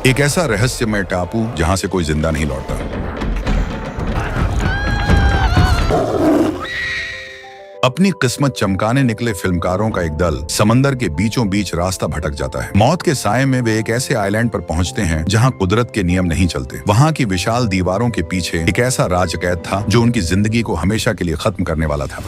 एक ऐसा रहस्यमय टापू जहां से कोई जिंदा नहीं लौटता। अपनी किस्मत चमकाने निकले फिल्मकारों का एक दल समंदर के बीचों बीच रास्ता भटक जाता है। मौत के साए में वे एक ऐसे आइलैंड पर पहुंचते हैं जहां कुदरत के नियम नहीं चलते। वहां की विशाल दीवारों के पीछे एक ऐसा राजकैद था जो उनकी जिंदगी को हमेशा के लिए खत्म करने वाला था।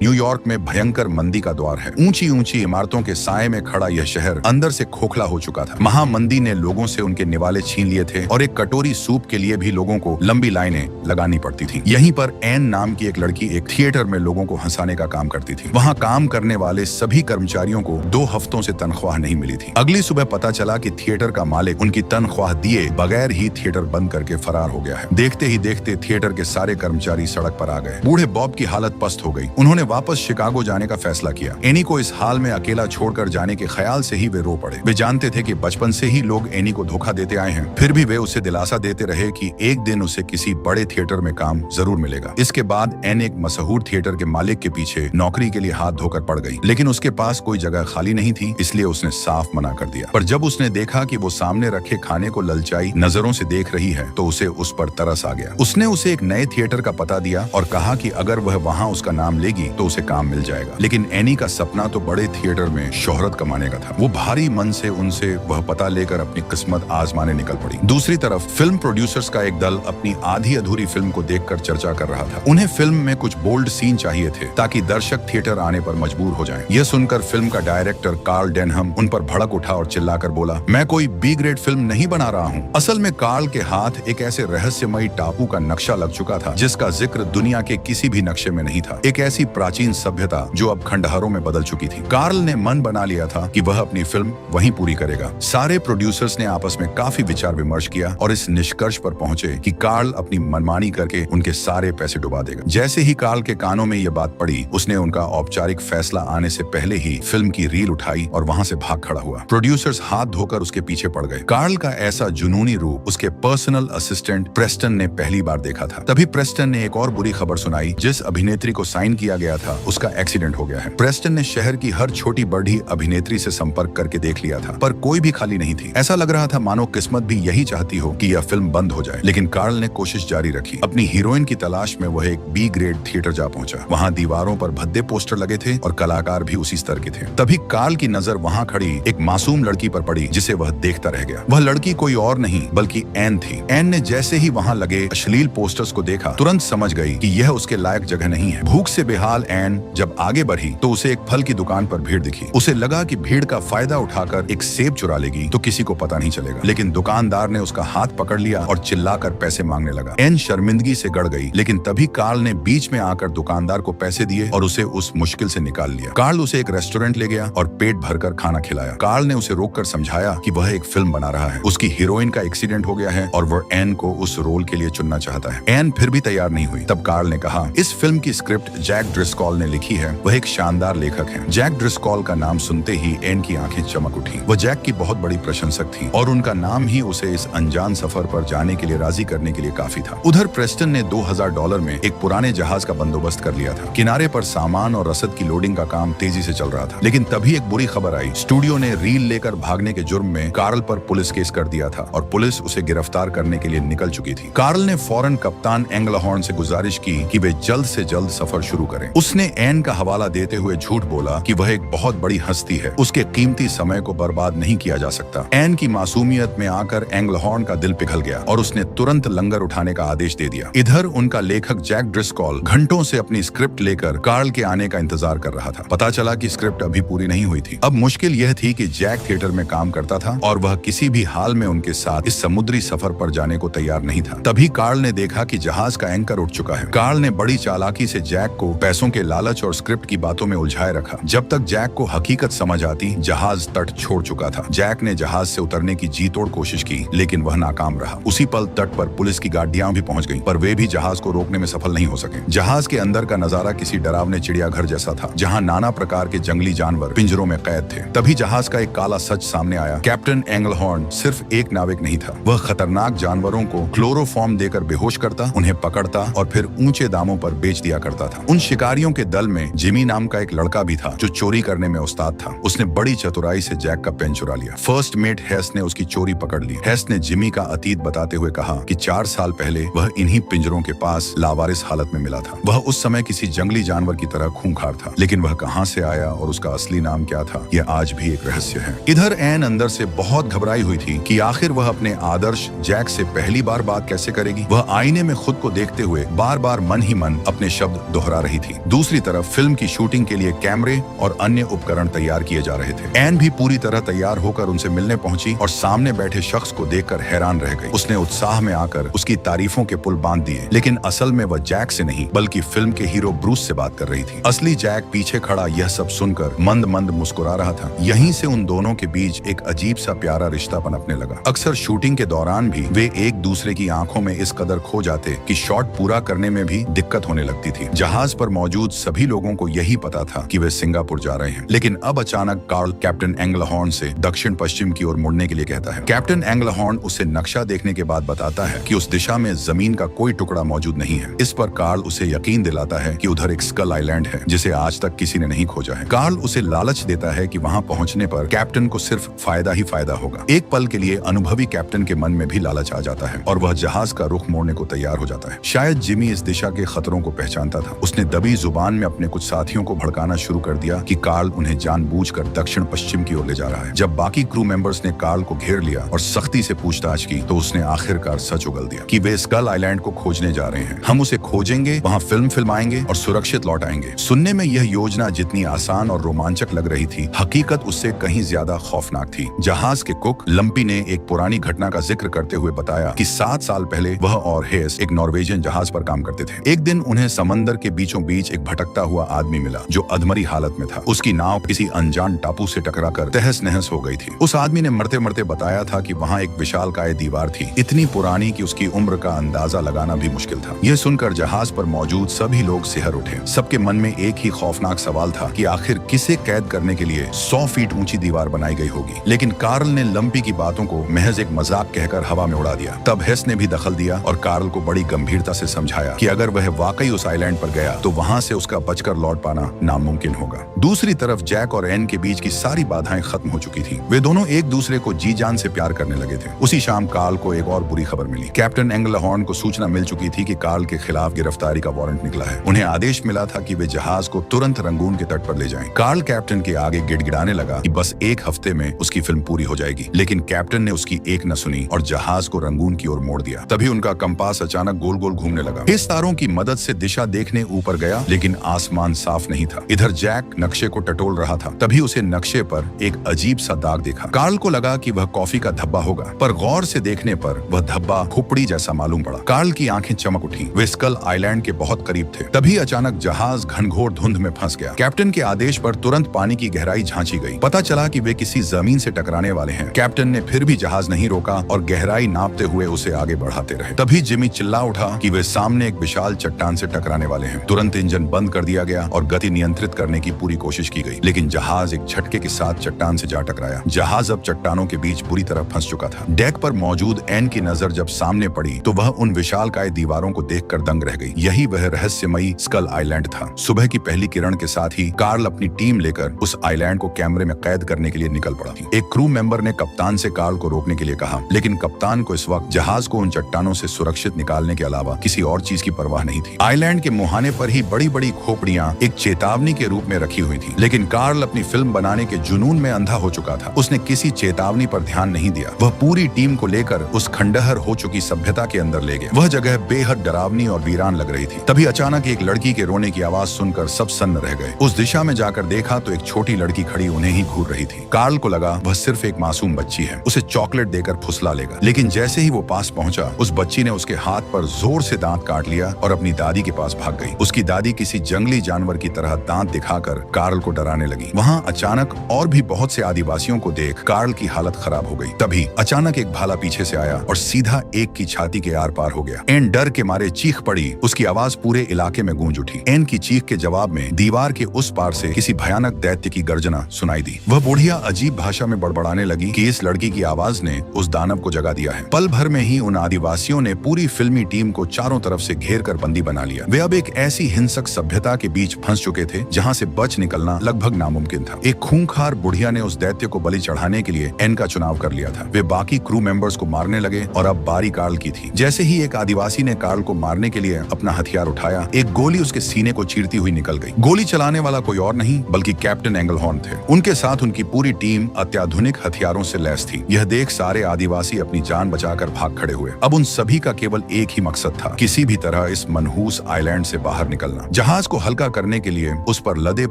न्यूयॉर्क में भयंकर मंदी का द्वार है। ऊंची ऊंची इमारतों के साए में खड़ा यह शहर अंदर से खोखला हो चुका था। महामंदी ने लोगों से उनके निवाले छीन लिए थे और एक कटोरी सूप के लिए भी लोगों को लंबी लाइनें लगानी पड़ती थी। यहीं पर एन नाम की एक लड़की एक थिएटर में लोगों को हंसाने का काम करती थी। वहाँ काम करने वाले सभी कर्मचारियों को 2 हफ्तों से तनख्वाह नहीं मिली थी। अगली सुबह पता चला कि थिएटर का मालिक उनकी तनख्वाह दिए बगैर ही थिएटर बंद करके फरार हो गया है। देखते ही देखते थिएटर के सारे कर्मचारी सड़क पर आ गए। बूढ़े बॉब की हालत पस्त हो गई। उन्होंने वापस शिकागो जाने का फैसला किया। एनी को इस हाल में अकेला छोड़कर जाने के ख्याल से ही वे रो पड़े। वे जानते थे कि बचपन से ही लोग एनी को धोखा देते आए हैं। फिर भी वे उसे दिलासा देते रहे कि एक दिन उसे किसी बड़े थिएटर में काम जरूर मिलेगा। इसके बाद एन एक मशहूर थिएटर के मालिक के पीछे नौकरी के लिए हाथ धोकर पड़ गई, लेकिन उसके पास कोई जगह खाली नहीं थी, इसलिए उसने साफ मना कर दिया। पर जब उसने देखा कि वो सामने रखे खाने को ललचाई नजरों से देख रही है तो उसे उस पर तरस आ गया। उसने उसे एक नए थिएटर का पता दिया और कहा कि अगर वह वहाँ उसका नाम लेगी तो उसे काम मिल जाएगा। लेकिन एनी का सपना तो बड़े थिएटर में शोहरत कमाने का था। वो भारी मन से उनसे वह पता लेकर अपनी किस्मत आजमाने निकल पड़ी। दूसरी तरफ फिल्म प्रोड्यूसर्स का एक दल अपनी आधी अधूरी फिल्म को देखकर चर्चा कर रहा था। उन्हें फिल्म में कुछ बोल्ड सीन चाहिए थे ताकि दर्शक थिएटर आने पर मजबूर हो जाएं। यह सुनकर फिल्म का डायरेक्टर कार्ल डेनहम उन पर भड़क उठा और चिल्लाकर बोला, मैं कोई बी ग्रेड फिल्म नहीं बना रहा हूँ। असल में कार्ल के हाथ एक ऐसे रहस्यमयी टापू का नक्शा लग चुका था जिसका जिक्र दुनिया के किसी भी नक्शे में नहीं था। एक ऐसी प्राचीन सभ्यता जो अब खंडहरों में बदल चुकी थी। कार्ल ने मन बना लिया था कि वह अपनी फिल्म वहीं पूरी करेगा। सारे प्रोड्यूसर्स ने आपस में काफी विचार विमर्श किया और इस निष्कर्ष पर पहुंचे कि कार्ल अपनी मनमानी करके उनके सारे पैसे डुबा देगा। जैसे ही कार्ल के कानों में यह बात पड़ी, उसने उनका औपचारिक फैसला आने से पहले ही फिल्म की रील उठाई और वहां से भाग खड़ा हुआ। प्रोड्यूसर्स हाथ धोकर उसके पीछे पड़ गए। कार्ल का ऐसा जुनूनी रूप उसके पर्सनल असिस्टेंट प्रेस्टन ने पहली बार देखा था। तभी प्रेस्टन ने एक और बुरी खबर सुनाई, जिस अभिनेत्री को साइन किया गया था उसका एक्सीडेंट हो गया है। प्रेस्टन ने शहर की हर छोटी बड़ी अभिनेत्री से संपर्क करके देख लिया था, पर कोई भी खाली नहीं थी। ऐसा लग रहा था मानो किस्मत भी यही चाहती हो कि यह फिल्म बंद हो जाए। लेकिन कार्ल ने कोशिश जारी रखी। अपनी हीरोइन की तलाश में वह एक बी ग्रेड थिएटर जा पहुंचा। वहां दीवारों पर भद्दे पोस्टर लगे थे और कलाकार भी उसी स्तर के थे। तभी कार्ल की नजर वहां खड़ी एक मासूम लड़की पर पड़ी जिसे वह देखता रह गया। वह लड़की कोई और नहीं बल्कि एन थी। एन ने जैसे ही वहां लगे अश्लील पोस्टर्स को देखा, तुरंत समझ गई कि यह उसके लायक जगह नहीं है। भूख से बेहाल एन जब आगे बढ़ी तो उसे एक फल की दुकान पर भीड़ दिखी। उसे लगा कि भीड़ का फायदा उठाकर एक सेब चुरा लेगी तो किसी को पता नहीं चलेगा, लेकिन दुकानदार ने उसका हाथ पकड़ लिया और चिल्लाकर पैसे मांगने लगा। एन शर्मिंदगी से गड़ गई, लेकिन तभी कार्ल ने बीच में आकर दुकानदार को पैसे दिए और उसे उस मुश्किल से निकाल लिया। कार्ल उसे एक रेस्टोरेंट ले गया और पेट भरकर खाना खिलाया। कार्ल ने उसे रोककर समझाया कि वह एक फिल्म बना रहा है, उसकी हीरोइन का एक्सीडेंट हो गया है और वह एन को उस रोल के लिए चुनना चाहता है। एन फिर भी तैयार नहीं हुई। तब कार्ल ने कहा, इस फिल्म की स्क्रिप्ट जैक ड्रिस्कॉल ने लिखी है। वह एक शानदार लेखक है। जैक ड्रिस्कॉल का नाम सुनते ही एन की आंखें चमक उठी। वह जैक की बहुत बड़ी प्रशंसक थी और उनका नाम ही उसे इस अनजान सफर पर जाने के लिए राजी करने के लिए काफी था। उधर प्रेस्टन ने $2000 में एक पुराने जहाज का बंदोबस्त कर लिया था। किनारे पर सामान और रसद की लोडिंग का काम तेजी से चल रहा था, लेकिन तभी एक बुरी खबर आई। स्टूडियो ने रील लेकर भागने के जुर्म में कार्ल पर पुलिस केस कर दिया था और पुलिस उसे गिरफ्तार करने के लिए निकल चुकी थी। कार्ल ने फौरन कप्तान एंगलहॉर्न से गुजारिश की कि वे जल्द से जल्द सफर शुरू करें। उसने एन का हवाला देते हुए झूठ बोला कि वह एक बहुत बड़ी हस्ती है, उसके कीमती समय को बर्बाद नहीं किया जा सकता। एन की मासूमियत में आकर एंगलहॉर्न का दिल पिघल गया और उसने तुरंत लंगर उठाने का आदेश दे दिया। इधर उनका लेखक जैक ड्रिस्कॉल घंटों से अपनी स्क्रिप्ट लेकर कार्ल के आने का इंतजार कर रहा था। पता चला कि स्क्रिप्ट अभी पूरी नहीं हुई थी। अब मुश्किल यह थी कि जैक थिएटर में काम करता था और वह किसी भी हाल में उनके साथ इस समुद्री सफर पर जाने को तैयार नहीं था। तभी कार्ल ने देखा कि जहाज का एंकर उठ चुका है। कार्ल ने बड़ी चालाकी से जैक को पैसों के लालच और स्क्रिप्ट की बातों में उलझाए रखा। जब तक जैक को हकीकत समझ आती, जहाज तट छोड़ चुका था। जैक ने जहाज से उतरने की जी तोड़ कोशिश की, लेकिन वह नाकाम रहा। उसी पल तट पर पुलिस की गाड़ियां भी पहुंच गईं, पर वे भी जहाज को रोकने में सफल नहीं हो सके। जहाज के अंदर का नजारा किसी डरावने चिड़ियाघर जैसा था, जहां नाना प्रकार के जंगली जानवर पिंजरों में कैद थे। तभी जहाज का एक काला सच सामने आया। कैप्टन एंगलहॉर्न सिर्फ एक नाविक नहीं था। वह खतरनाक जानवरों को क्लोरोफॉर्म देकर बेहोश करता, उन्हें पकड़ता और फिर ऊंचे दामों पर बेच दिया करता था। उन शिकारी शिकारियों के दल में जिमी नाम का एक लड़का भी था जो चोरी करने में उस्ताद था। उसने बड़ी चतुराई से जैक का पेन चुरा लिया। फर्स्ट मेट हेस ने उसकी चोरी पकड़ ली। हेस ने जिमी का अतीत बताते हुए कहा कि 4 साल पहले वह इन्हीं पिंजरों के पास लावारिस हालत में मिला था। वह उस समय किसी जंगली जानवर की तरह खूंखार था, लेकिन वह कहां से आया और उसका असली नाम क्या था, यह आज भी एक रहस्य है। इधर एन अंदर से बहुत घबराई हुई थी कि आखिर वह अपने आदर्श जैक से पहली बार बात कैसे करेगी। वह आईने में खुद को देखते हुए बार बार मन ही मन अपने शब्द दोहरा रही थी। दूसरी तरफ फिल्म की शूटिंग के लिए कैमरे और अन्य उपकरण तैयार किए जा रहे थे। एन भी पूरी तरह तैयार होकर उनसे मिलने पहुंची और सामने बैठे शख्स को देखकर हैरान रह गई। उसने उत्साह में आकर उसकी तारीफों के पुल बांध दिए, लेकिन असल में वह जैक से नहीं बल्कि फिल्म के हीरो ब्रूस से बात कर रही थी। असली जैक पीछे खड़ा यह सब सुनकर मंद मंद मुस्कुरा रहा था। यहीं से उन दोनों के बीच एक अजीब सा प्यारा रिश्ता पनपने लगा। अक्सर शूटिंग के दौरान भी वे एक दूसरे की आंखों में इस कदर खो जाते कि शॉट पूरा करने में भी दिक्कत होने लगती थी। जहाज पर मौजूद सभी लोगों को यही पता था कि वे सिंगापुर जा रहे हैं, लेकिन अब अचानक कार्ल कैप्टन एंग्लहॉर्न से दक्षिण पश्चिम की ओर मुड़ने के लिए कहता है। कैप्टन एंग्लहॉर्न उसे नक्शा देखने के बाद बताता है कि उस दिशा में जमीन का कोई टुकड़ा मौजूद नहीं है। इस पर कार्ल उसे यकीन दिलाता है कि उधर एक स्कल आइलैंड है जिसे आज तक किसी ने नहीं खोजा है। कार्ल उसे लालच देता है कि वहां पहुंचने पर कैप्टन को सिर्फ फायदा ही फायदा होगा। एक पल के लिए अनुभवी कैप्टन के मन में भी लालच आ जाता है और वह जहाज का रुख मोड़ने को तैयार हो जाता है। शायद जिमी इस दिशा के खतरों को पहचानता था। उसने दबी जुबान में अपने कुछ साथियों को भड़काना शुरू कर दिया कि कार्ल उन्हें जानबूझकर दक्षिण पश्चिम की ओर ले जा रहा है। जब बाकी क्रू मेंबर्स ने कार्ल को घेर लिया और सख्ती से पूछताछ की तो उसने आखिरकार सच उगल दिया कि वे स्कल आइलैंड को खोजने जा रहे हैं। हम उसे खोजेंगे, वहां फिल्म फिल्माएंगे और सुरक्षित लौट आएंगे। सुनने में यह योजना जितनी आसान और रोमांचक लग रही थी, हकीकत उससे कहीं ज्यादा खौफनाक थी। जहाज के कुक लंपी ने एक पुरानी घटना का जिक्र करते हुए बताया कि 7 साल पहले वह और हेस एक नॉर्वेजियन जहाज पर काम करते थे। एक दिन उन्हें समंदर के बीचों बीच एक भटकता हुआ आदमी मिला जो अधमरी हालत में था। उसकी नाव किसी अनजान टापू से टकराकर तहस नहस हो गई थी। उस आदमी ने मरते मरते बताया था कि वहाँ एक विशालकाय दीवार थी, इतनी पुरानी कि उसकी उम्र का अंदाजा लगाना भी मुश्किल था। यह सुनकर जहाज पर मौजूद सभी लोग सिहर उठे। सबके मन में एक ही खौफनाक सवाल था कि आखिर किसे कैद करने के लिए 100 फीट ऊंची दीवार बनाई गई होगी। लेकिन कार्ल ने लंपी की बातों को महज एक मजाक कहकर हवा में उड़ा दिया। तब हेस ने भी दखल दिया और कार्ल को बड़ी गंभीरता से समझाया कि अगर वह वाकई उस आइलैंड पर गया तो वहां से उसका बचकर लौट पाना नामुमकिन होगा। दूसरी तरफ जैक और एन के बीच की सारी बाधाएं खत्म हो चुकी थी। वे दोनों एक दूसरे को जी जान से प्यार करने लगे थे। उसी शाम कार्ल को एक और बुरी खबर मिली। कैप्टन एंग्लहॉर्न को सूचना मिल चुकी थी कि कार्ल के खिलाफ गिरफ्तारी का वारंट निकला है। उन्हें आदेश मिला था कि वे जहाज को तुरंत रंगून के तट पर ले जाएं। कार्ल कैप्टन के आगे गिड़गिड़ाने लगा कि बस 1 हफ्ते में उसकी फिल्म पूरी हो जाएगी, लेकिन कैप्टन ने उसकी एक न सुनी और जहाज को रंगून की ओर मोड़ दिया। तभी उनका कंपास अचानक गोल गोल घूमने लगा। इस तारों की मदद से दिशा देखने ऊपर गया, लेकिन आसमान साफ नहीं था। इधर जैक नक्शे को टटोल रहा था। तभी उसे नक्शे पर एक अजीब सा दाग देखा। कार्ल को लगा कि वह कॉफी का धब्बा होगा, पर गौर से देखने पर वह धब्बा खोपड़ी जैसा मालूम पड़ा। कार्ल की आंखें चमक उठी। वे स्कल आइलैंड के बहुत करीब थे। तभी अचानक जहाज घनघोर धुंध में फंस गया। कैप्टन के आदेश पर तुरंत पानी की गहराई झांची गई। पता चला कि वे किसी जमीन से टकराने वाले हैं। कैप्टन ने फिर भी जहाज नहीं रोका और गहराई नापते हुए उसे आगे बढ़ाते रहे। तभी जिमी चिल्ला उठा कि वे सामने एक विशाल चट्टान से टकराने वाले हैं। तुरंत इंजन बंद कर दिया गया और गति नियंत्रित करने की पूरी कोशिश की गई, लेकिन जहाज एक झटके के साथ चट्टान से जा टकराया। जहाज अब चट्टानों के बीच बुरी तरह फंस चुका था। डेक पर मौजूद एन की नजर जब सामने पड़ी तो वह उन विशालकाय दीवारों को देखकर दंग रह गई। यही वह रहस्यमयी स्कल आइलैंड था। सुबह की पहली किरण के साथ ही कार्ल अपनी टीम लेकर उस आइलैंड को कैमरे में कैद करने के लिए निकल पड़ा। एक क्रू मेंबर ने कप्तान से कार्ल को रोकने के लिए कहा, लेकिन कप्तान को इस वक्त जहाज को उन चट्टानों से सुरक्षित निकालने के अलावा किसी और चीज की परवाह नहीं थी। आइलैंड के मुहाने पर ही बड़ी बड़ी खोपड़ियां एक चेतावनी के रूप में रखी हुई थी, लेकिन कार्ल अपनी फिल्म बनाने के जुनून में अंधा हो चुका था। उसने किसी चेतावनी पर ध्यान नहीं दिया। वह पूरी टीम को लेकर उस खंडहर हो चुकी सभ्यता के अंदर ले गया। वह जगह बेहद डरावनी और वीरान लग रही थी। तभी अचानक एक लड़की के रोने की आवाज सुनकर सब सन्न रह गए। उस दिशा में जाकर देखा तो एक छोटी लड़की खड़ी उन्हें ही घूर रही थी। कार्ल को लगा वह सिर्फ एक मासूम बच्ची है, उसे चॉकलेट देकर फुसला लेगा। लेकिन जैसे ही वो पास पहुंचा, उस बच्ची ने उसके हाथ पर जोर से दांत काट लिया और अपनी दादी के पास भाग गई। उसकी दादी किसी जंगली जानवर की तरह दांत दिखाकर कार्ल को डराने लगी। वहां अचानक और भी बहुत से आदिवासियों को देख कार्ल की हालत खराब हो गई। तभी अचानक एक भाला पीछे से आया और सीधा एक की छाती के आर पार हो गया। एन डर के मारे चीख पड़ी। उसकी आवाज पूरे इलाके में गूंज उठी। एन की चीख के जवाब में दीवार के उस पार से किसी भयानक दैत्य की गर्जना सुनाई दी। वह बुढ़िया अजीब भाषा में बड़बड़ाने लगी कि इस लड़की की आवाज ने उस दानव को जगा दिया है। पल भर में ही उन आदिवासियों ने पूरी फिल्मी टीम को चारों तरफ से घेर कर बंदी बना लिया। वे अब एक ऐसी हिंसक तक सभ्यता के बीच फंस चुके थे जहाँ से बच निकलना लगभग नामुमकिन था। एक खूंखार बुढ़िया ने उस दैत्य को बलि चढ़ाने के लिए एन का चुनाव कर लिया था। वे बाकी क्रू मेंबर्स को मारने लगे और अब बारी कार्ल की थी। जैसे ही एक आदिवासी ने कार्ल को मारने के लिए अपना हथियार उठाया, एक गोली उसके सीने को चीरती हुई निकल गई। गोली चलाने वाला कोई और नहीं बल्कि कैप्टन एंगलहॉर्न थे। उनके साथ उनकी पूरी टीम अत्याधुनिक हथियारों से लैस थी। यह देख सारे आदिवासी अपनी जान बचाकर भाग खड़े हुए। अब उन सभी का केवल एक ही मकसद था, किसी भी तरह इस मनहूस आइलैंड से बाहर निकलना। जहाज को हल्का करने के लिए उस पर लदे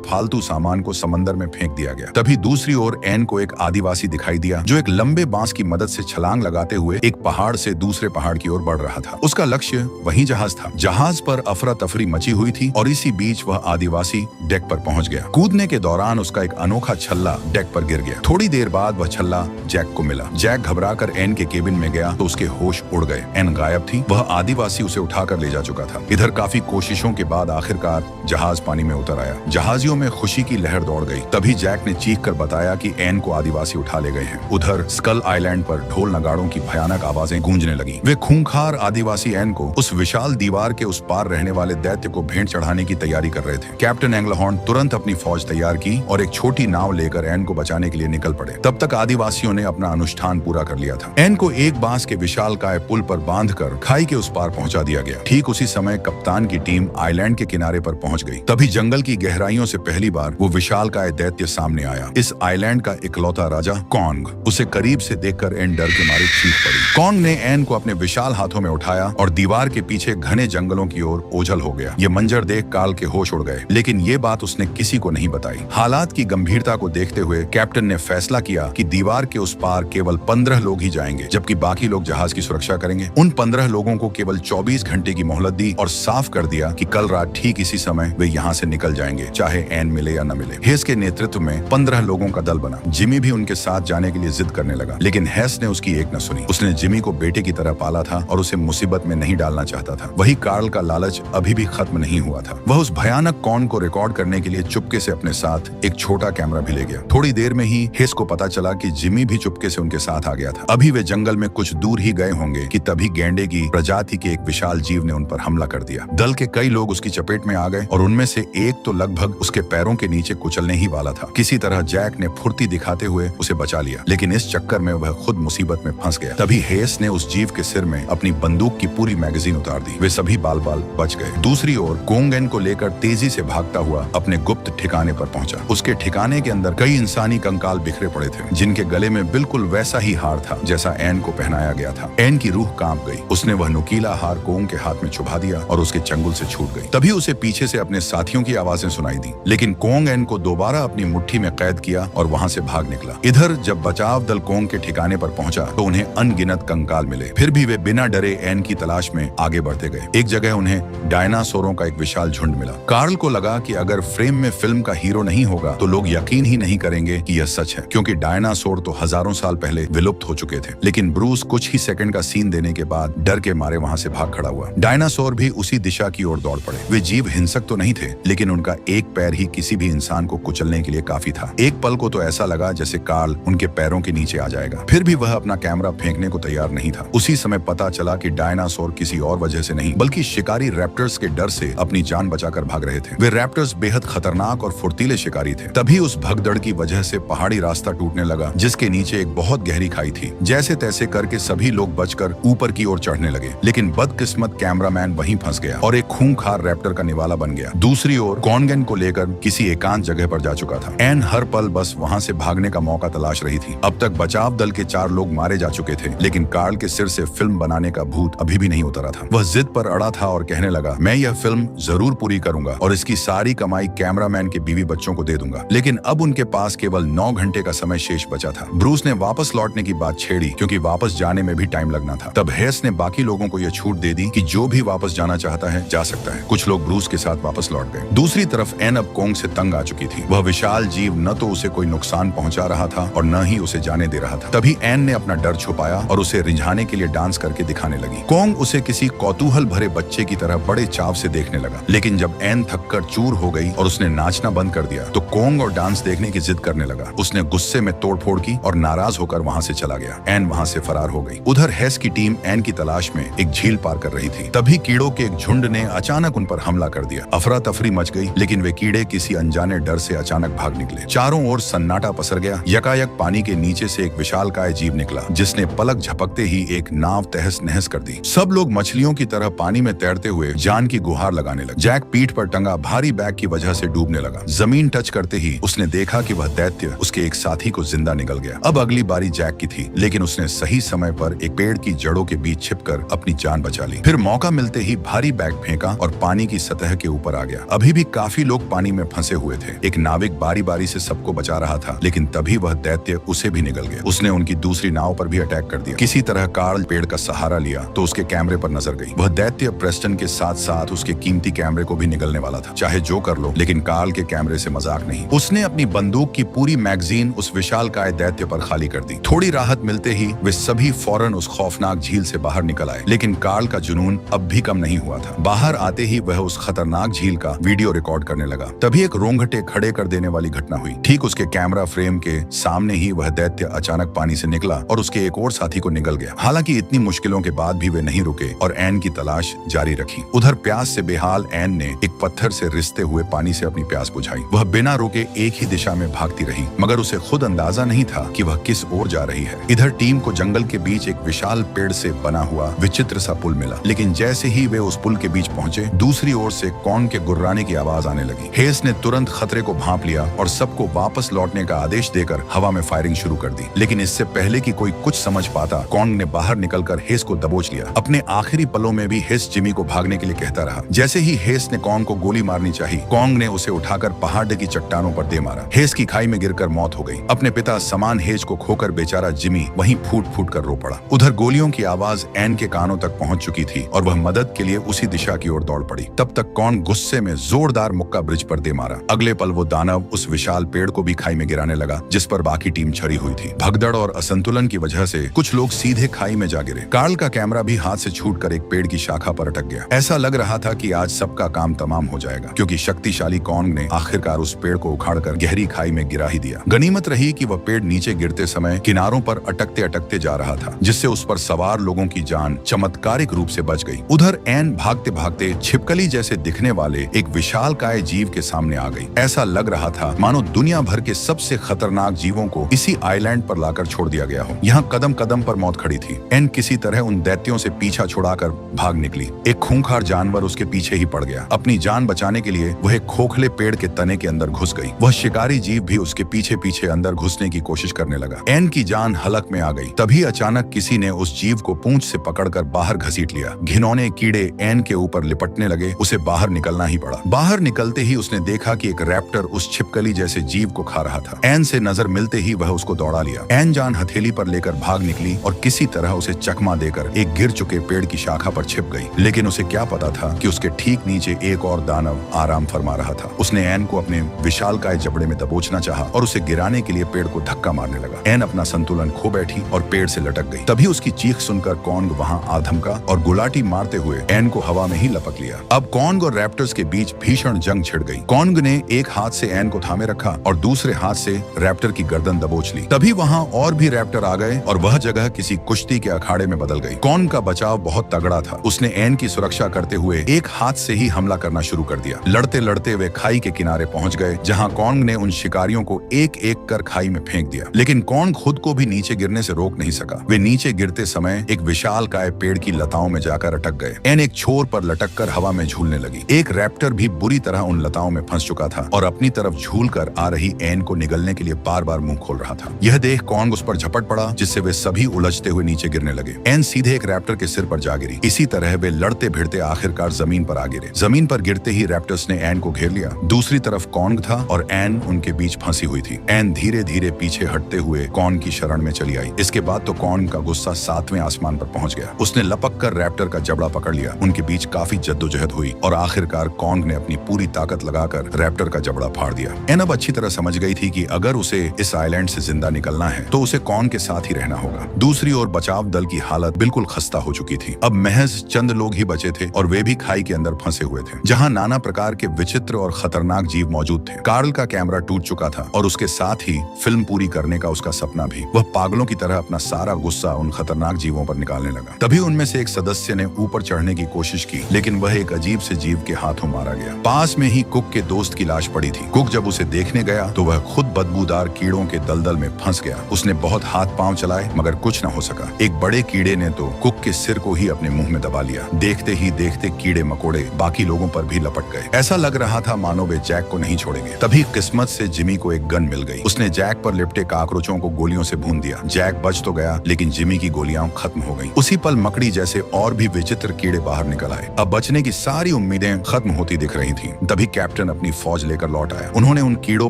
फालतू सामान को समंदर में फेंक दिया गया। तभी दूसरी ओर एन को एक आदिवासी दिखाई दिया जो एक लंबे बांस की मदद से छलांग लगाते हुए एक पहाड़ से दूसरे पहाड़ की ओर बढ़ रहा था। उसका लक्ष्य वही जहाज था। जहाज पर अफरा तफरी मची हुई थी और इसी बीच वह आदिवासी डेक पर पहुंच गया। कूदने के दौरान उसका एक अनोखा छल्ला डेक पर गिर गया। थोड़ी देर बाद वह छल्ला जैक को मिला। जैक घबराकर एन के केबिन में गया तो उसके होश उड़ गए। एन गायब थी। वह आदिवासी उसे उठाकर ले जा चुका था। इधर काफी कोशिशों के बाद आखिरकार जहाज पानी में उतर आया। जहाजियों में खुशी की लहर दौड़ गई। तभी जैक ने चीख कर बताया कि एन को आदिवासी उठा ले गए हैं। उधर स्कल आइलैंड पर ढोल नगाड़ों की भयानक आवाजें गूंजने लगी। वे खूंखार आदिवासी एन को उस विशाल दीवार के उस पार रहने वाले दैत्य को भेंट चढ़ाने की तैयारी कर रहे थे। कैप्टन एंगलहॉर्न तुरंत अपनी फौज तैयार की और एक छोटी नाव लेकर एन को बचाने के लिए निकल पड़े। तब तक आदिवासियों ने अपना अनुष्ठान पूरा कर लिया था। एन को एक बांस के विशालकाय पुल पर बांधकर खाई के उस पार पहुंचा दिया गया। ठीक उसी समय कप्तान की टीम आइलैंड के किनारे पर पहुंच गई। तभी जंगल की गहराइयों से पहली बार वो विशालकाय दैत्य सामने आया। इस आइलैंड का इकलौता राजा कॉन्ग। उसे करीब से देखकर एन डर के मारे चीख पड़ी। कॉन्ग ने एन को अपने विशाल हाथों में उठाया और दीवार के पीछे घने जंगलों की ओर ओझल हो गया। ये मंजर देख कार्ल के होश उड़ गए, लेकिन ये बात उसने किसी को नहीं बताई। हालात की गंभीरता को देखते हुए कैप्टन ने फैसला किया कि दीवार के उस पार केवल 15 लोग ही जाएंगे, जबकि बाकी लोग जहाज की सुरक्षा करेंगे। उन 15 लोगों को केवल 24 घंटे की मोहलत दी और साफ कर दिया कि कल रात ठीक इसी समय वे यहाँ से निकल जाएंगे, चाहे एन मिले या न मिले। हेस के नेतृत्व में 15 लोगों का दल बना। जिमी भी उनके साथ जाने के लिए जिद करने लगा, लेकिन हेस ने उसकी एक न सुनी। उसने जिमी को बेटे की तरह पाला था और उसे मुसीबत में नहीं डालना चाहता था। वही कार्ल का लालच अभी भी खत्म नहीं हुआ था। वह उस भयानक कॉन को रिकॉर्ड करने के लिए चुपके से अपने साथ एक छोटा कैमरा भी ले गया। थोड़ी देर में ही हेस को पता चला कि जिमी भी चुपके से उनके साथ आ गया था। अभी वे जंगल में कुछ दूर ही गए होंगे कि तभी गैंडे की प्रजाति के एक विशाल जीव ने उन पर हमला कर दिया। दल के कई लोग उसकी चपेट में आ गए और उनमें से एक तो लगभग उसके पैरों के नीचे कुचलने ही वाला था। किसी तरह जैक ने फुर्ती दिखाते हुए उसे बचा लिया, लेकिन इस चक्कर में वह खुद मुसीबत में फंस गया। तभी हेस ने उस जीव के सिर में अपनी बंदूक की पूरी मैगजीन उतार दी। वे सभी बाल बाल बच गए। दूसरी ओर कोंगन को लेकर तेजी से भागता हुआ अपने गुप्त ठिकाने पर पहुंचा। उसके ठिकाने के अंदर कई इंसानी कंकाल बिखरे पड़े थे, जिनके गले में बिल्कुल वैसा ही हार था जैसा एन को पहनाया गया था। एन की रूह कांप गई। उसने वह नुकीला हार कोंग के हाथ में छुपा दिया और उसके चंगुल से छूट गई। तभी उसे पीछे से अपने साथियों की आवाजें सुनाई दी, लेकिन कोंग एन को दोबारा अपनी मुट्ठी में कैद किया और वहां से भाग निकला। इधर जब बचाव दल कोंग के ठिकाने पर पहुंचा तो उन्हें अनगिनत कंकाल मिले। फिर भी वे बिना डरे एन की तलाश में आगे बढ़ते गए। एक जगह उन्हें डायनासोरों का एक विशाल झुंड मिला। कार्ल को लगा कि अगर फ्रेम में फिल्म का हीरो नहीं होगा तो लोग यकीन ही नहीं करेंगे कि यह सच है, क्योंकि डायनासोर तो हजारों साल पहले विलुप्त हो चुके थे। लेकिन ब्रूस कुछ ही सेकंड का सीन देने के बाद डर के मारे वहां से भाग खड़ा हुआ। डायनासोर भी उसी दिशा की ओर दौड़ पड़े। वे जीव हिंसक तो नहीं थे, लेकिन उनका एक पैर ही किसी भी इंसान को कुचलने के लिए काफी था। एक पल को तो ऐसा लगा जैसे कार्ल उनके पैरों के नीचे आ जाएगा। फिर भी वह अपना कैमरा फेंकने को तैयार नहीं था। उसी समय पता चला कि डायनासोर किसी और वजह से नहीं बल्कि शिकारी रैप्टर्स के डर से अपनी जान बचाकर भाग रहे थे। वे रैप्टर्स बेहद खतरनाक और फुर्तीले शिकारी थे। तभी उस भगदड़ की वजह से पहाड़ी रास्ता टूटने लगा, जिसके नीचे एक बहुत गहरी खाई थी। जैसे तैसे करके सभी लोग बचकर ऊपर की ओर चढ़ने लगे, लेकिन बदकिस्मत कैमरामैन वहीं फंस गया और एक खूंखार रैप्टर का निवाला बन गया। दूसरी ओर कॉन्गन को लेकर किसी एकांत जगह पर जा चुका था। एन हर पल बस वहां से भागने का मौका तलाश रही थी। अब तक बचाव दल के 4 लोग मारे जा चुके थे, लेकिन कार्ल के सिर से फिल्म बनाने का भूत अभी भी नहीं उतरा था। वह जिद पर अड़ा था और कहने लगा, मैं यह फिल्म जरूर पूरी करूंगा और इसकी सारी कमाई कैमरामैन के बीवी बच्चों को दे दूंगा। लेकिन अब उनके पास केवल 9 घंटे का समय शेष बचा था। ब्रूस ने वापस लौटने की बात छेड़ी, क्योंकि वापस जाने में भी टाइम लगना था। तब हेस ने बाकी लोगों को यह छूट दे दी कि जो भी वापस जाना चाहता है जा सकता है। कुछ लोग ब्रूस के साथ वापस लौट गए। दूसरी तरफ एन अब कोंग से तंग आ चुकी थी। वह विशाल जीव न तो उसे कोई नुकसान पहुंचा रहा था और न ही उसे जाने दे रहा था। तभी एन ने अपना डर छुपाया और उसे रिझाने के लिए डांस करके दिखाने लगी। कोंग उसे किसी कौतूहल भरे बच्चे की तरह बड़े चाव से देखने लगा, लेकिन जब एन थककर चूर हो गई और उसने नाचना बंद कर दिया तो कोंग और डांस देखने की जिद करने लगा। उसने गुस्से में तोड़फोड़ की और नाराज होकर वहां से चला गया। एन वहां से फरार हो गई। उधर हेस की टीम एन की तलाश में एक झील पार कर रही थी। तभी कीड़ों के एक झुंड ने अचानक उन पर हमला हमला कर दिया। अफरा तफरी मच गई, लेकिन वे कीड़े किसी अनजाने डर से अचानक भाग निकले। चारों ओर सन्नाटा पसर गया। यकायक पानी के नीचे से एक विशालकाय जीव निकला, जिसने पलक झपकते ही एक नाव तहस नहस कर दी। सब लोग मछलियों की तरह पानी में तैरते हुए जान की गुहार लगाने लगे। जैक पीठ पर टंगा भारी बैग की वजह से डूबने लगा। जमीन टच करते ही उसने देखा कि वह दैत्य उसके एक साथी को जिंदा निकल गया। अब अगली बारी जैक की थी, लेकिन उसने सही समय पर एक पेड़ की जड़ों के बीच छिपकर अपनी जान बचा ली। फिर मौका मिलते ही भारी बैग फेंका और पानी की सतह के ऊपर आ गया। अभी भी काफी लोग पानी में फंसे हुए थे। एक नाविक बारी बारी से सबको बचा रहा था, लेकिन तभी वह दैत्य उसे भी निगल गया। उसने उनकी दूसरी नाव पर भी अटैक कर दिया। किसी तरह कार्ल पेड़ का सहारा लिया तो उसके कैमरे पर नजर गई। वह दैत्य प्रेस्टन के साथ साथ उसके कीमती कैमरे को भी निगलने वाला था। चाहे जो कर लो, लेकिन कार्ल के कैमरे से मजाक नहीं। उसने अपनी बंदूक की पूरी मैगजीन उस विशालकाय दैत्य पर खाली कर दी। थोड़ी राहत मिलते ही वे सभी फौरन उस खौफनाक झील से बाहर निकल आए, लेकिन कार्ल का जुनून अब भी कम नहीं हुआ था। बाहर आते ही वह उस खतरनाक झील का वीडियो रिकॉर्ड करने लगा। तभी एक रोंगटे खड़े कर देने वाली घटना हुई। ठीक उसके कैमरा फ्रेम के सामने ही वह दैत्य अचानक पानी से निकला और उसके एक और साथी को निगल गया। हालांकि इतनी मुश्किलों के बाद भी वे नहीं रुके और एन की तलाश जारी रखी। उधर प्यास से बेहाल एन ने एक पत्थर से रिसते हुए पानी से अपनी प्यास बुझाई। वह बिना रुके एक ही दिशा में भागती रही, मगर उसे खुद अंदाजा नहीं था कि वह किस ओर जा रही है। इधर टीम को जंगल के बीच एक विशाल पेड़ से बना हुआ विचित्र सा पुल मिला, लेकिन जैसे ही वे उस पुल के बीच पहुंचे, दूसरी ओर से कॉन के गुर्राने की आवाज आने लगी। हेस ने तुरंत खतरे को भांप लिया और सबको वापस लौटने का आदेश देकर हवा में फायरिंग शुरू कर दी। लेकिन इससे पहले कि कोई कुछ समझ पाता, कॉन्ग ने बाहर निकलकर हेस को दबोच लिया। अपने आखिरी पलों में भी हेस जिमी को भागने के लिए कहता रहा। जैसे ही हेस ने कॉन्ग को गोली मारनी चाहिए, कॉन्ग ने उसे उठाकर पहाड़ की चट्टानों पर दे मारा। हेस की खाई में गिरकर मौत हो गई। अपने पिता समान हेस को खोकर बेचारा जिमी वहीं फूट फूट कर रो पड़ा। उधर गोलियों की आवाज एन के कानों तक पहुंच चुकी थी और वह मदद के लिए उसी दिशा की ओर दौड़ पड़ी। तब तक कॉन्ग गुस्से में जोरदार मुक्का ब्रिज पर दे मारा। अगले पल वो दानव उस विशाल पेड़ को भी खाई में गिराने लगा, जिस पर बाकी टीम छड़ी हुई थी। भगदड़ और असंतुलन की वजह से कुछ लोग सीधे खाई में जा गिरे। कार्ल का कैमरा भी हाथ से छूटकर एक पेड़ की शाखा पर अटक गया। ऐसा लग रहा था कि आज सबका काम तमाम हो जाएगा, क्योंकि शक्तिशाली कॉन्ग ने आखिरकार उस पेड़ को उखाड़कर गहरी खाई में गिरा ही दिया। गनीमत रही कि वह पेड़ नीचे गिरते समय किनारों पर अटकते अटकते जा रहा था, जिससे उस पर सवार लोगों की जान चमत्कारिक रूप से बच गई। उधर एन भागते भागते छिपकली जैसे दिखने वाले एक विशालकाय जीव के सामने आ गई। ऐसा लग रहा था मानो दुनिया भर के सबसे खतरनाक जीवों को इसी आइलैंड पर लाकर छोड़ दिया गया हो। यहाँ कदम कदम पर मौत खड़ी थी। एन किसी तरह उन दैत्यों से पीछा छुड़ाकर भाग निकली। एक खूंखार जानवर उसके पीछे ही पड़ गया। अपनी जान बचाने के लिए वह एक खोखले पेड़ के तने के अंदर घुस गई। वह शिकारी जीव भी उसके पीछे पीछे अंदर घुसने की कोशिश करने लगा। एन की जान हलक में आ गई। तभी अचानक किसी ने उस जीव को पूंछ से पकड़कर बाहर घसीट लिया। घिनौने कीड़े एन के ऊपर लिपटने लगे। उसे बाहर निकलना ही पड़ा। बाहर निकलते ही उसने देखा कि एक रैप्टर उस छिपकली जैसे जीव को खा रहा था। एन से नजर मिलते ही वह उसको दौड़ा लिया। एन जान हथेली पर लेकर भाग निकली और किसी तरह उसे चकमा देकर एक गिर चुके पेड़ की शाखा पर छिप गई। लेकिन उसे क्या पता था कि उसके ठीक नीचे एक और दानव आराम फरमा रहा था। उसने एन को अपने विशालकाय जबड़े में दबोचना चाहा और उसे गिराने के लिए पेड़ को धक्का मारने लगा। एन अपना संतुलन खो बैठी और पेड़ से लटक गई। तभी उसकी चीख सुनकर कॉन्ग वहां आ धमका और गुलाटी मारते हुए एन को हवा में ही लपक लिया। अब कॉन्ग और रैप्टर्स के बीच भीषण जंग छिड़ गई। कॉन्ग ने एक हाथ से एन को थामे रखा और दूसरे हाथ से रैप्टर की गर्दन दबोच ली। तभी वहां और भी रैप्टर आ गए और वह जगह किसी कुश्ती के अखाड़े में बदल गई। कॉन्ग का बचाव बहुत तगड़ा था। उसने एन की सुरक्षा करते हुए एक हाथ से ही हमला करना शुरू कर दिया। लड़ते लड़ते वे खाई के किनारे पहुंच गए, जहां कॉन्ग ने उन शिकारियों को एक एक कर खाई में फेंक दिया। लेकिन कॉन्ग खुद को भी नीचे गिरने से रोक नहीं सका। वे नीचे गिरते समय एक विशालकाय पेड़ की लताओं में जाकर अटक गए। एन एक छोर पर लटककर हवा में झूलने लगी। एक रैप्टर भी बुरी तरह उन लताओं में फंस चुका था और अपनी तरफ झूल कर आ रही एन को निगलने के लिए बार बार मुंह खोल रहा था। यह देख कॉन्ग उस पर झपट पड़ा, जिससे वे सभी उलझते हुए नीचे गिरने लगे। एन सीधे एक रैप्टर के सिर पर जा गिरी। इसी तरह वे लड़ते भिड़ते आखिरकार जमीन पर आ गिरे। जमीन पर गिरते ही रैप्टर्स ने एन को घेर लिया। दूसरी तरफ कॉन्ग था और एन उनके बीच फंसी हुई थी। एन धीरे धीरे पीछे हटते हुए कॉन्ग की शरण में चली आई। इसके बाद तो कॉन्ग का गुस्सा 7वें आसमान पर पहुंच गया। उसने लपक कर रैप्टर का जबड़ा पकड़ लिया। उनके बीच काफी जद्दोजहद हुई और आखिरकार कॉन्ग ने अपनी पूरी ताकत लगाकर रैप्टर का जबड़ा फाड़ दिया। एन अब अच्छी तरह समझ गई थी कि अगर उसे इस आइलैंड से जिंदा निकलना है तो उसे कॉन्ग के साथ ही रहना होगा। दूसरी ओर बचाव दल की हालत बिल्कुल खस्ता हो चुकी थी। अब महज चंद लोग ही बचे थे और वे भी खाई के अंदर फंसे हुए थे, जहां नाना प्रकार के विचित्र और खतरनाक जीव मौजूद थे। कार्ल का कैमरा टूट चुका था और उसके साथ ही फिल्म पूरी करने का उसका सपना भी। वह पागलों की तरह अपना सारा गुस्सा उन खतरनाक जीवों पर निकालने लगा। तभी उनमें से एक सदस्य ने ऊपर चढ़ने की कोशिश की, लेकिन वह एक अजीब से से जीव के हाथों मारा गया। पास में ही कुक के दोस्त की लाश पड़ी थी। कुक जब उसे देखने गया तो वह खुद बदबूदार कीड़ों के दलदल में फंस गया। उसने बहुत हाथ पांव चलाए मगर कुछ न हो सका। एक बड़े कीड़े ने तो कुक के सिर को ही अपने मुंह में दबा लिया। देखते ही देखते कीड़े मकोड़े बाकी लोगों पर भी लपट गए। ऐसा लग रहा था मानो वे जैक को नहीं छोड़ेंगे। तभी किस्मत से जिमी को एक गन मिल गई। उसने जैक पर लिपटे काकरोचों को गोलियों से भून दिया। जैक बच तो गया लेकिन जिमी की गोलियां खत्म हो गईं। उसी पल मकड़ी जैसे और भी विचित्र कीड़े बाहर निकल आए। अब बचने की सारी उम्मीदें खत्म होती दिख रही थीं। तभी कैप्टन अपनी फौज लेकर लौट आया। उन्होंने उन कीड़ों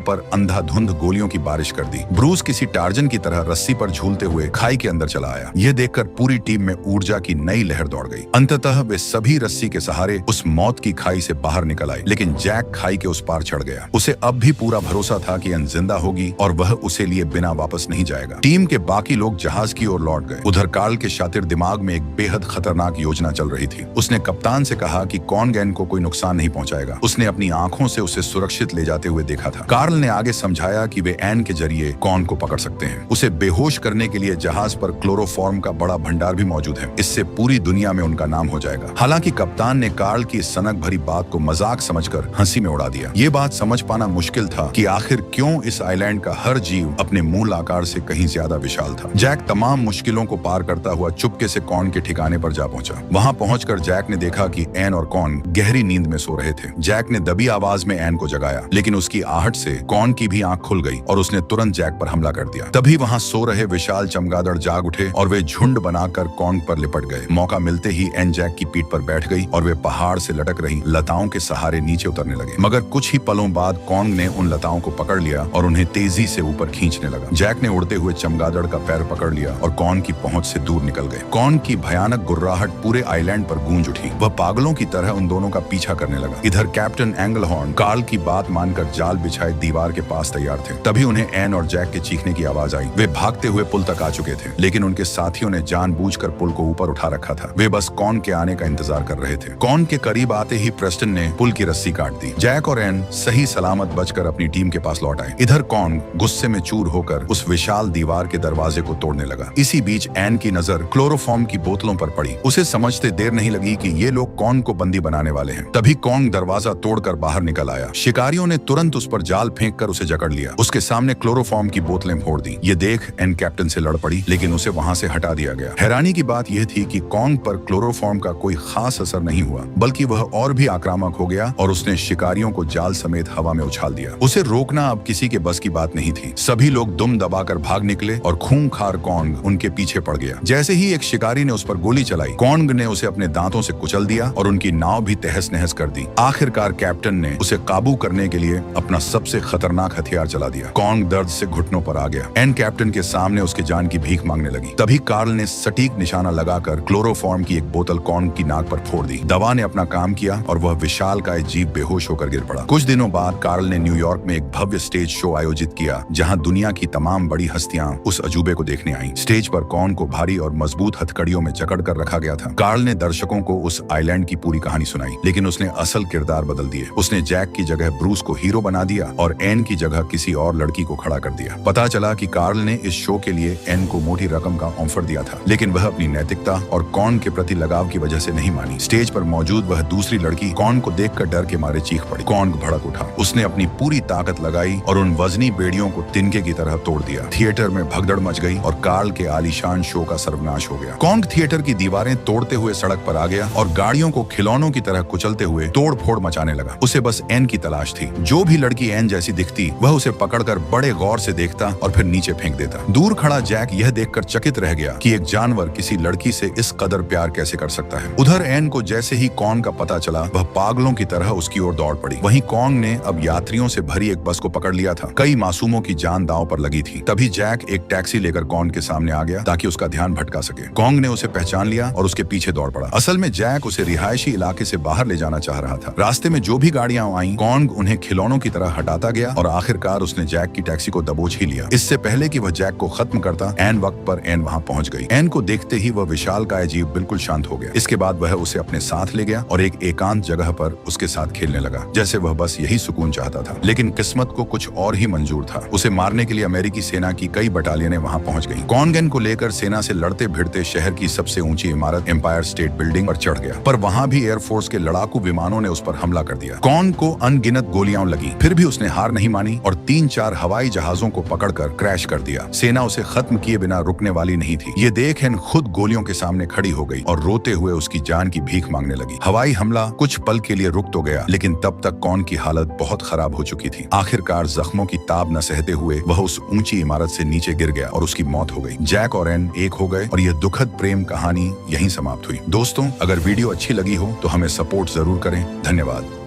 पर अंधाधुंध गोलियों की बारिश कर दी। ब्रूस किसी टार्जन की तरह रस्सी पर झूलते हुए खाई के अंदर चला आया। यह देखकर पूरी टीम में ऊर्जा की नई लहर दौड़ गई। अंततः वे सभी रस्सी के सहारे उस मौत की खाई से बाहर निकल आए। लेकिन जैक खाई के उस पार चढ़ गया। उसे अब भी पूरा भरोसा था कि एन जिंदा होगी और वह उसे लिए बिना वापस नहीं जाएगा। टीम के बाकी लोग जहाज की ओर लौट गए। उधर कार्ल के शातिर दिमाग में एक बेहद खतरनाक योजना चल रही थी। उसने कप्तान से कहा कि कॉनगैन को कोई नुकसान नहीं पहुंचाएगा। उसने अपनी आंखों से उसे सुरक्षित ले जाते हुए देखा था। कार्ल ने आगे समझाया कि वे एन के जरिए कॉन को पकड़ सकते हैं। उसे बेहोश करने के लिए जहाज पर क्लोरोफॉर्म का बड़ा भंडार भी मौजूद है। इससे पूरी दुनिया में उनका नाम हो जाएगा। हालांकि कप्तान ने कार्ल की इस सनक भरी बात को मजाक समझकर हंसी में उड़ा दिया। ये बात समझ पाना मुश्किल था कि आखिर क्यों इस आइलैंड का हर जीव अपने मूल आकार से कहीं ज्यादा विशाल था। जैक तमाम मुश्किलों को पार करता हुआ चुपके से कॉन के ठिकाने पर जा पहुंचा। वहां पहुंचकर जैक ने देखा कि एन और कॉन गहरी नींद में सो रहे थे। जैक ने दबी आवाज में एन को जगाया लेकिन उसकी आहट से कॉन की भी आंख खुल गई और उसने तुरंत जैक पर हमला कर दिया। तभी वहां सो रहे विशाल चमगादड़ जाग उठे और वे झुंड बनाकर कॉन पर लिपट गए। मौका मिलते ही एन जैक की पीठ पर बैठ गई और वे पहाड़ से लटक रही लताओं के सहारे नीचे उतरने लगे। मगर कुछ ही पलों बाद कॉन ने उन लताओं को पकड़ लिया और उन्हें तेजी से ऊपर खींचने लगा। जैक ने उड़ते हुए चमगादड़ का पैर पकड़ लिया और कॉन की पहुंच से दूर निकल गए। कॉन की भयानक गुर्राहट पूरे आइलैंड पर गूंज उठी। वह पागलों की तरह उन दोनों का पीछा करने लगा। इधर कैप्टन एंगलहॉर्न कार्ल की बात मानकर जाल बिछाए दीवार के पास तैयार थे। तभी उन्हें एन और जैक के चीखने की आवाज आई। वे भागते हुए पुल तक आ चुके थे लेकिन उनके साथियों ने जानबूझकर पुल को ऊपर उठा रखा था। वे बस कॉन के आने का इंतजार कर रहे थे। कॉन के करीब आते ही प्रेस्टन ने पुल की रस्सी काट दी। जैक और एन सही सलामत बचकर अपनी टीम के पास लौट आए। इधर कॉन गुस्से में चूर होकर उस विशाल दीवार के दरवाजे को तोड़ने लगा। इसी बीच एन की नजर क्लोरोफॉर्म की बोतलों पर पड़ी। उसे समझते देर नहीं लगी कि ये लोग कॉन को बंदी बनाने वाले हैं। तभी कॉन दरवाजा तोड़कर बाहर निकल आया। शिकारियों ने तुरंत उस पर जाल फेंककर उसे जकड़ लिया। उसके सामने क्लोरोफॉर्म की बोतलें फोड़ दी। ये देख एन कैप्टन से लड़ पड़ी लेकिन उसे वहां से हटा दिया गया। हैरानी की बात यह थी कि कॉन पर क्लोरोफॉर्म का कोई खास असर नहीं हुआ बल्कि वह और भी आक्रामक हो गया और उसने शिकारियों को जाल समेत हवा में उछाल दिया। उसे रोकना अब किसी के बस की बात नहीं थी। सभी लोग दुम दबाकर भाग निकले और खूंखार कॉन्ग उनके पीछे पड़ गया। जैसे ही एक शिकारी ने उस पर गोली चलाई, कॉन्ग ने उसे अपने दांतों से कुचल दिया और उनकी नाव भी तहस नहस कर दी। आखिरकार कैप्टन ने उसे काबू करने के लिए अपना सबसे खतरनाक हथियार चला दिया। कॉन्ग दर्द से घुटनों पर आ गया। एन कैप्टन के सामने उसके जान की भीख मांगने लगी। तभी कार्ल ने सटीक निशाना लगाकर क्लोरोफॉर्म की एक बोतल कॉन्ग की नाक पर फोड़ दी। दवा ने अपना काम किया और वह विशालकाय जीव बेहोश होकर गिर पड़ा। कुछ दिनों बाद कार्ल ने न्यूयॉर्क में एक भव्य स्टेज शो आयोजित किया जहां दुनिया की तमाम बड़ी हस्तियां उस अजूबे को देखने आईं। स्टेज पर कॉन को भारी और मजबूत हथकड़ियों में जकड़ कर रखा गया था। कार्ल ने दर्शकों को उस आइलैंड की पूरी कहानी सुनाई लेकिन उसने असल किरदार बदल दिए। उसने जैक की जगह ब्रूस को हीरो बना दिया और एन की जगह किसी और लड़की को खड़ा कर दिया। पता चला कि कार्ल ने इस शो के लिए एन को मोटी रकम का ऑफर दिया था लेकिन वह अपनी नैतिकता और कॉन के प्रति लगाव की वजह से नहीं मानी। स्टेज पर मौजूद वह दूसरी लड़की कॉन को देखकर डर के मारे चीख पड़ी। कॉन भड़क उठा। उसने अपनी पूरी ताकत लगाई और उन वजनी बेड़ियों को तिनके की तरह तोड़ दिया। थिएटर में भगदड़ मच गई और कार्ल के आलीशान शो का सर्वनाश हो गया। कॉन्ग थिएटर की दीवारें तोड़ते हुए सड़क पर आ गया और गाड़ियों को खिलौनों की तरह कुचलते हुए तोड़ फोड़ मचाने लगा। उसे बस एन की तलाश थी। जो भी लड़की एन जैसी दिखती वह उसे पकड़कर बड़े गौर से देखता और फिर नीचे फेंक देता। दूर खड़ा जैक यह देखकर चकित रह गया कि एक जानवर किसी लड़की से इस कदर प्यार कैसे कर सकता है। उधर एन को जैसे ही कॉन का पता चला वह पागलों की तरह उसकी ओर दौड़ पड़ी। वहीं कॉन्ग ने अब यात्रियों से भरी एक बस को पकड़ लिया था। कई मासूमों की जान दांव पर लगी थी। तभी जैक एक टैक्सी लेकर कॉन्ग के सामने आ गया ताकि उसका ध्यान भटका सके। कॉन्ग ने उसे पहचान लिया और उसके पीछे दौड़ पड़ा। असल में जैक उसे रिहायशी इलाके से बाहर ले जाना चाह रहा था। रास्ते में जो भी गाड़ियां आईं, कॉन्ग उन्हें खिलौनों की तरह हटाता गया और आखिरकार उसने जैक की टैक्सी को दबोच ही लिया। इससे पहले कि वह जैक को खत्म करता, एन वक्त पर एन वहां पहुंच गई। एन को देखते ही वह विशालकाय जीव बिल्कुल शांत हो गया। इसके बाद वह उसे अपने साथ ले गया और एक एकांत जगह पर उसके साथ खेलने लगा जैसे वह बस यही सुकून चाहता था। लेकिन किस्मत को कुछ और ही मंजूर था। उसे मारने के लिए अमेरिकी सेना की कई बटालियनें वहां पहुंच गईं। कॉनगन को लेकर सेना से लड़ते भिड़ते शहर की सबसे ऊंची इमारत एम्पायर स्टेट बिल्डिंग पर चढ़ गया, पर वहां भी एयरफोर्स के के लड़ाकू विमानों ने उस पर हमला कर दिया। कॉन को अनगिनत गोलियां लगी, फिर भी उसने हार नहीं मानी और 3-4 हवाई जहाजों को पकड़कर क्रैश कर दिया। सेना उसे खत्म किए बिना रुकने वाली नहीं थी। ये देख हिंद खुद गोलियों के सामने खड़ी हो गई और रोते हुए उसकी जान की भीख मांगने लगी। हवाई हमला कुछ पल के लिए रुक तो गया, लेकिन तब तक कॉन की हालत बहुत खराब हो चुकी थी। आखिरकार जख्मों की ताब न सहते हुए वह उस ऊंची इमारत से नीचे गिर गया और उसकी मौत हो गई। जैक और एन एक हो गए और यह दुखद प्रेम कहानी यहीं समाप्त हुई। दोस्तों, अगर वीडियो अच्छी लगी हो तो हमें सपोर्ट जरूर करें। धन्यवाद।